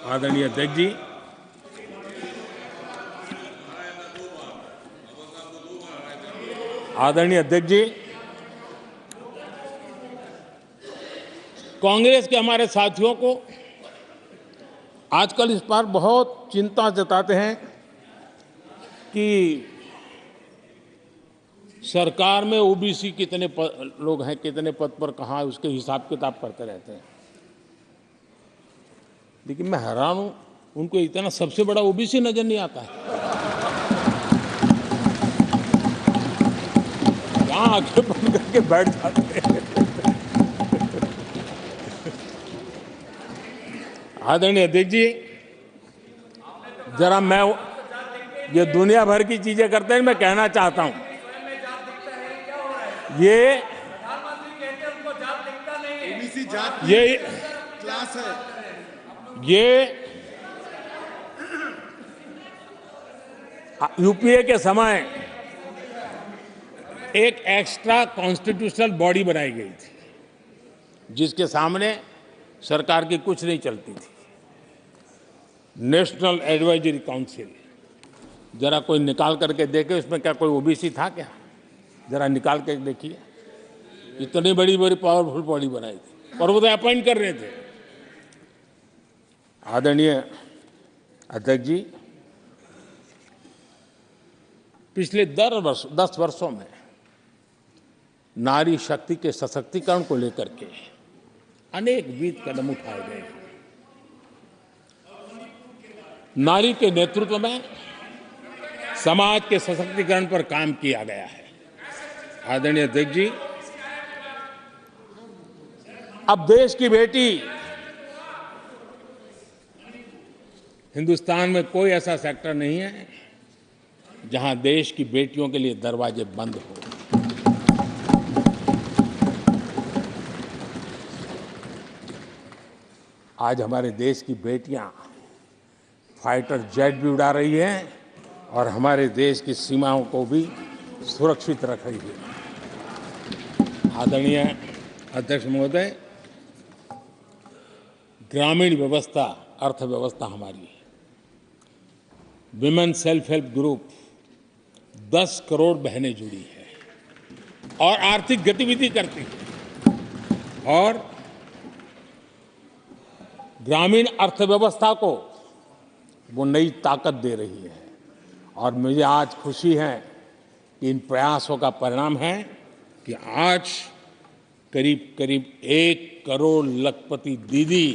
आदरणीय अध्यक्ष जी, कांग्रेस के हमारे साथियों को आजकल इस पर बहुत चिंता जताते हैं कि सरकार में ओबीसी कितने लोग हैं, कितने पद पर कहाँ, उसके हिसाब किताब करते रहते हैं। लेकिन मैं हैरान हूं, उनको इतना सबसे बड़ा ओबीसी नजर नहीं आता है। यहाँ आंखें बंद करके बैठ जाते हैं। आदरणीय अध्यक्ष जी, जरा मैं ये दुनिया भर की चीजें करते हैं, मैं कहना चाहता हूं, ये क्लास है, ये यूपीए के समय एक एक्स्ट्रा कॉन्स्टिट्यूशनल बॉडी बनाई गई थी, जिसके सामने सरकार की कुछ नहीं चलती थी। नेशनल एडवाइजरी काउंसिल, जरा कोई निकाल करके देखे उसमें क्या कोई ओबीसी था क्या? जरा निकाल के देखिए। इतनी बड़ी बड़ी पावरफुल बॉडी बनाई थी और वो तो अपॉइंट कर रहे थे। आदरणीय अध्यक्ष जी, पिछले 10 वर्षों में नारी शक्ति के सशक्तिकरण को लेकर के अनेक विध कदम उठाए गए हैं। नारी के नेतृत्व में समाज के सशक्तिकरण पर काम किया गया है। आदरणीय अध्यक्ष जी, अब देश की बेटी, हिंदुस्तान में कोई ऐसा सेक्टर नहीं है जहां देश की बेटियों के लिए दरवाजे बंद हो। आज हमारे देश की बेटियां फाइटर जेट भी उड़ा रही हैं और हमारे देश की सीमाओं को भी सुरक्षित रख रही है। आदरणीय अध्यक्ष महोदय, ग्रामीण व्यवस्था, अर्थव्यवस्था हमारी, women self help group 10 crore बहनें जुड़ी हैं और आर्थिक गतिविधि करती हैं और ग्रामीण अर्थव्यवस्था को वो नई ताकत दे रही है। और मुझे आज खुशी है कि इन प्रयासों का परिणाम है कि आज करीब करीब 1 करोड़ लखपति दीदी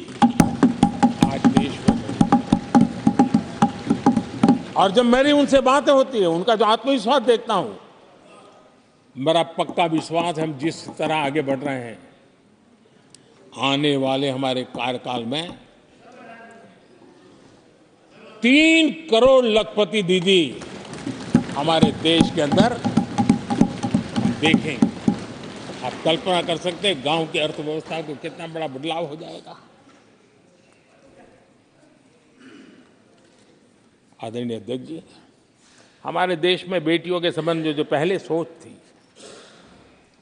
आज देश में है। और जब मेरी उनसे बातें होती है, उनका जो आत्मविश्वास देखता हूं, मेरा पक्का विश्वास है हम जिस तरह आगे बढ़ रहे हैं, आने वाले हमारे कार्यकाल में 3 करोड़ लखपति दीदी हमारे देश के अंदर देखेंगे। आप कल्पना कर सकते हैं गांव की अर्थव्यवस्था को कितना बड़ा बदलाव हो जाएगा। आदरणीय अध्यक्ष जी, हमारे देश में बेटियों के संबंध में जो पहले सोच थी,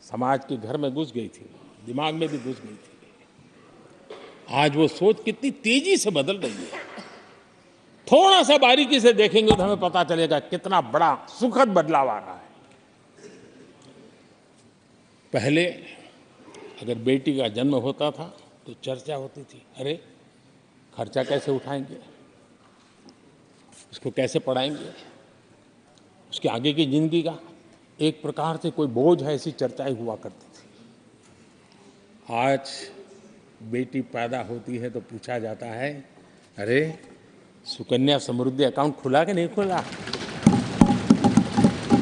समाज के घर में घुस गई थी, दिमाग में भी घुस गई थी, आज वो सोच कितनी तेजी से बदल रही है। थोड़ा सा बारीकी से देखेंगे तो हमें पता चलेगा कितना बड़ा सुखद बदलाव आ रहा है। पहले अगर बेटी का जन्म होता था तो चर्चा होती थी, अरे खर्चा कैसे उठाएंगे, उसको कैसे पढ़ाएंगे, उसके आगे की जिंदगी का एक प्रकार से कोई बोझ है, ऐसी चर्चाएं हुआ करती थी। आज बेटी पैदा होती है तो पूछा जाता है, अरे सुकन्या समृद्धि अकाउंट खुला कि नहीं खुला?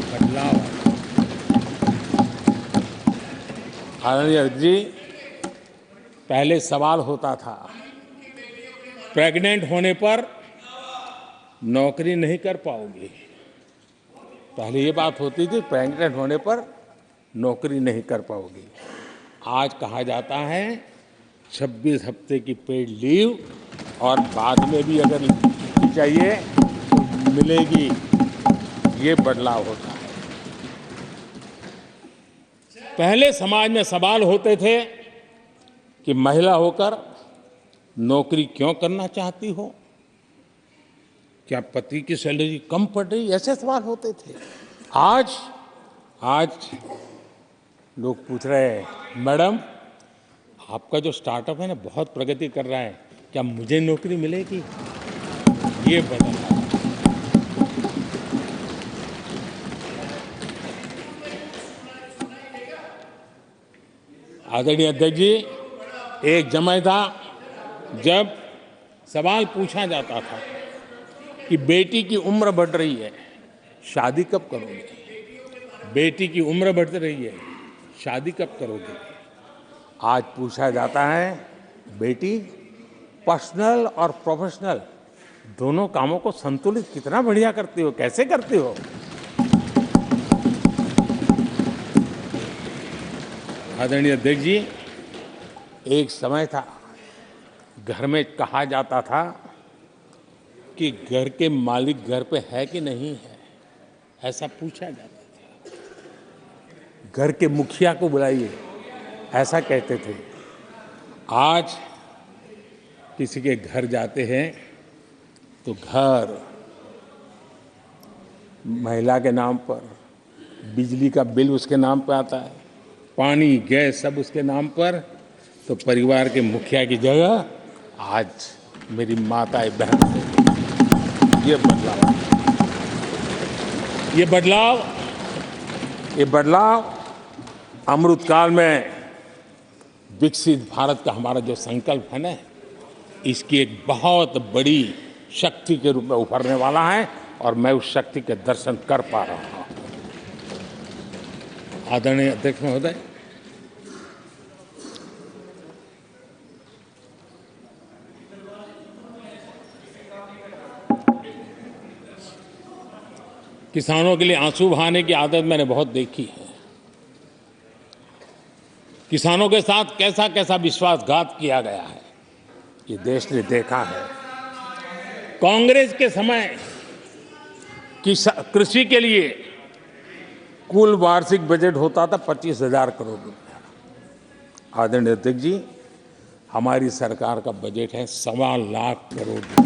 बदलाव। आदरणीय जी, पहले सवाल होता था, प्रेग्नेंट होने पर नौकरी नहीं कर पाओगे। पहले ये बात होती थी, प्रेग्नेंट होने पर नौकरी नहीं कर पाओगे। आज कहा जाता है 26 हफ्ते की पेड लीव और बाद में भी अगर चाहिए तो मिलेगी। ये बदलाव होता है। पहले समाज में सवाल होते थे कि महिला होकर नौकरी क्यों करना चाहती हो? क्या पति की सैलरी कम पड़ रही? ऐसे सवाल होते थे। आज आज लोग पूछ रहे हैं, मैडम आपका जो स्टार्टअप है ना बहुत प्रगति कर रहा है, क्या मुझे नौकरी मिलेगी? ये बदल रहा है। आदरणीय अध्यक्ष जी, एक समय था जब सवाल पूछा जाता था कि बेटी की उम्र बढ़ रही है, शादी कब करोगे? बेटी की उम्र बढ़ रही है, शादी कब करोगे? आज पूछा जाता है, बेटी पर्सनल और प्रोफेशनल दोनों कामों को संतुलित कितना बढ़िया करती हो, कैसे करती हो? आदरणीय अध्यक्ष जी, एक समय था घर में कहा जाता था कि घर के मालिक घर पे है कि नहीं है, ऐसा पूछा जाता था। घर के मुखिया को बुलाइए, ऐसा कहते थे। आज किसी के घर जाते हैं तो घर महिला के नाम पर, बिजली का बिल उसके नाम पर आता है, पानी गैस सब उसके नाम पर। तो परिवार के मुखिया की जगह आज मेरी माताएं बहन से ये बदलाव अमृतकाल में विकसित भारत का हमारा जो संकल्प है ना, इसकी एक बहुत बड़ी शक्ति के रूप में उभरने वाला है और मैं उस शक्ति के दर्शन कर पा रहा हूं। आदरणीय अध्यक्ष महोदय, किसानों के लिए आंसू बहाने की आदत मैंने बहुत देखी है। किसानों के साथ कैसा कैसा विश्वासघात किया गया है, ये देश ने देखा है। कांग्रेस के समय कृषि के लिए कुल वार्षिक बजट होता था 25,000 करोड़ रुपया। आदरणीय अध्यक्ष जी, हमारी सरकार का बजट है 1.25 लाख करोड़ रुपया।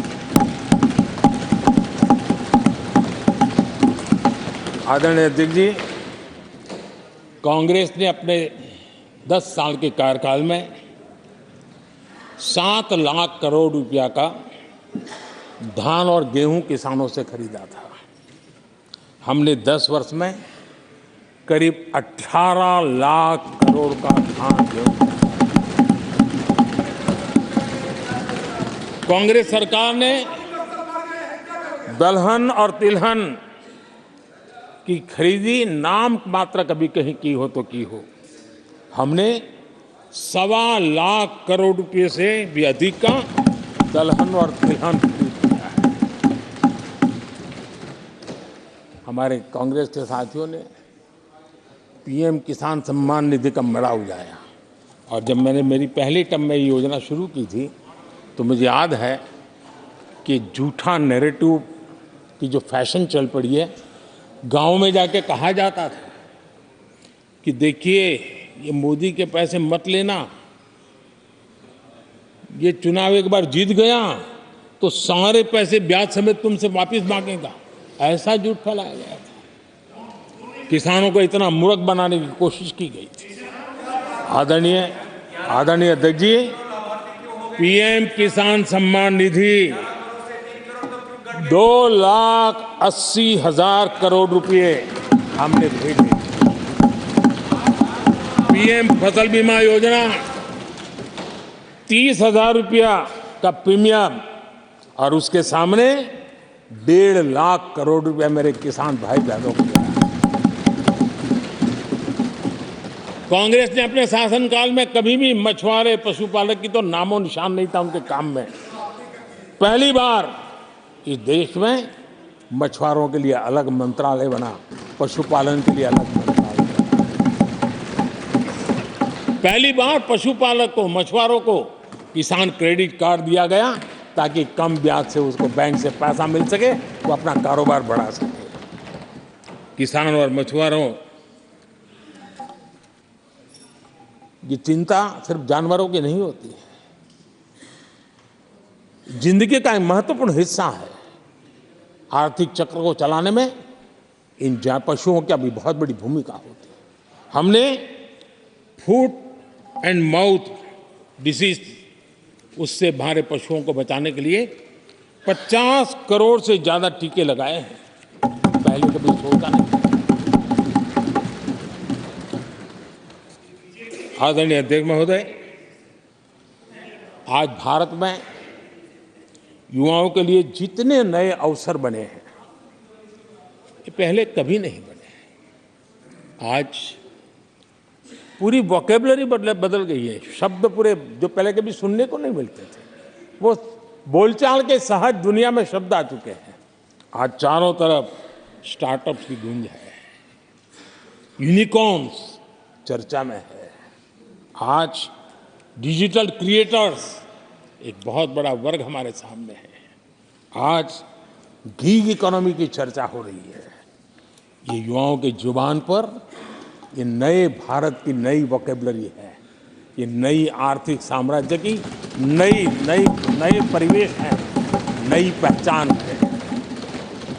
आदरणीय अध्यक्ष जी, कांग्रेस ने अपने 10 साल के कार्यकाल में 7 लाख करोड़ रुपया का धान और गेहूं किसानों से खरीदा था। हमने 10 वर्ष में करीब 18 लाख करोड़ का धान गेहूं। कांग्रेस सरकार ने दलहन और तिलहन की खरीदी नाम मात्र कभी कहीं की हो तो की हो। हमने 1.25 लाख करोड़ रुपए से भी अधिक का दलहन और तिलहन खरीद किया है। हमारे कांग्रेस के साथियों ने पीएम किसान सम्मान निधि का मड़ा उड़ाया और जब मैंने मेरी पहली टर्म में ये योजना शुरू की थी तो मुझे याद है कि झूठा नैरेटिव की जो फैशन चल पड़ी है, गांव में जाके कहा जाता था कि देखिए ये मोदी के पैसे मत लेना, ये चुनाव एक बार जीत गया तो सारे पैसे ब्याज समेत तुमसे वापस मांगेगा, ऐसा झूठ फैलाया गया था। किसानों को इतना मूर्ख बनाने की कोशिश की गई थी। आदरणीय अध्यक्ष जी, पीएम किसान सम्मान निधि 2,80,000 करोड़ रुपए हमने भेजे। पीएम फसल बीमा योजना 30,000 रुपया का प्रीमियम और उसके सामने 1.5 लाख करोड़ रुपया मेरे किसान भाई बहनों को दिया। कांग्रेस ने अपने शासनकाल में कभी भी मछुआरे पशुपालक की तो नामो निशान नहीं था उनके काम में। पहली बार इस देश में मछुआरों के लिए अलग मंत्रालय बना, पशुपालन के लिए अलग मंत्रालय बना। पहली बार पशुपालक को, मछुआरों को किसान क्रेडिट कार्ड दिया गया ताकि कम ब्याज से उसको बैंक से पैसा मिल सके, वो अपना कारोबार बढ़ा सके। किसान और मछुआरों की चिंता सिर्फ जानवरों की नहीं होती है, जिंदगी का एक महत्वपूर्ण हिस्सा है। आर्थिक चक्र को चलाने में इन पशुओं की भी बहुत बड़ी भूमिका होती है। हमने फुट एंड माउथ डिसीज उससे हमारे पशुओं को बचाने के लिए 50 करोड़ से ज्यादा टीके लगाए हैं। पहले कभी सोचा नहीं। आदरणीय अध्यक्ष महोदय, आज भारत में युवाओं के लिए जितने नए अवसर बने हैं ये पहले कभी नहीं बने। आज पूरी वोकैबुलरी बदल गई है। शब्द पूरे जो पहले कभी सुनने को नहीं मिलते थे, वो बोलचाल के सहज दुनिया में शब्द आ चुके हैं। आज चारों तरफ स्टार्टअप्स की गूंज है, यूनिकॉर्न्स चर्चा में है। आज डिजिटल क्रिएटर्स एक बहुत बड़ा वर्ग हमारे सामने है। आज गीग इकोनॉमी की चर्चा हो रही है। ये युवाओं के जुबान पर ये नए भारत की नई वोकैबुलरी है। ये नई आर्थिक साम्राज्य की नई परिवेश है, नई पहचान है।